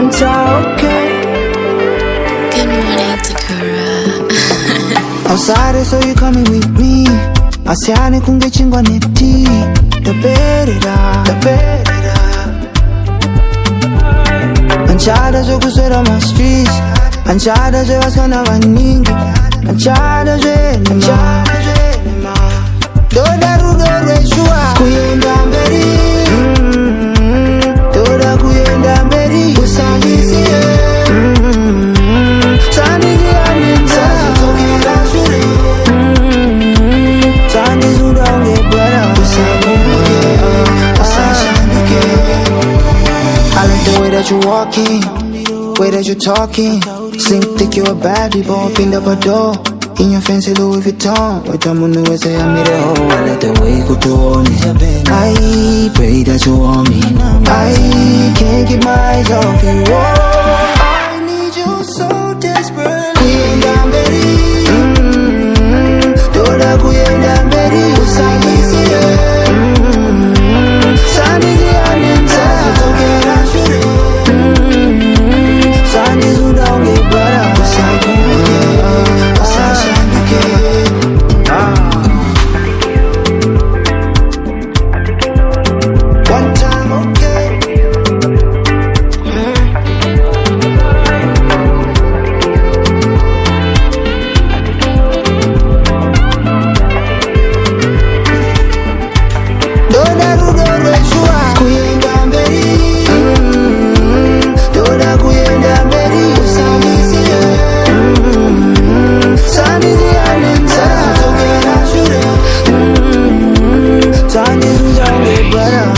one time, okay. Good morning, Takura. Outside, so you coming with me. 아세안에 공개 친구와 냅티. The better, the better. 안 찾아줘 구슬러 my streets. 안 찾아줘 와서 나왔니. 안 찾아줘 내 맘. 너 나로 너를 좋아. 구연단 베리. 너라 구연단 베리. 우상이시여. 산이지 않는 사람 속이라 소리. 산이 수렁에 봐라. 우상이게. 우상이게. I like the way that you walking, way that you talking. Slim think you a baddie, boy, pinned up a door. In your fancy Louis Vuitton, with the moon who say I'm the hoe. I like the way you go to me. I pray that you want me. I can't keep my eyes off you. Oh, I need you so desperately. 구연단 베리, 돌아 구연단 베리. 우상이시여, 산이지 않는 사람 속에라 주리. 산이 수렁에 봐라. One time, okay. 너 나로 너를 좋아. 구연단 베리. 너라 구연단 베리. 우상이시여. 산이지 않는 사람 속에라 주려. 산이 수정에 봐라.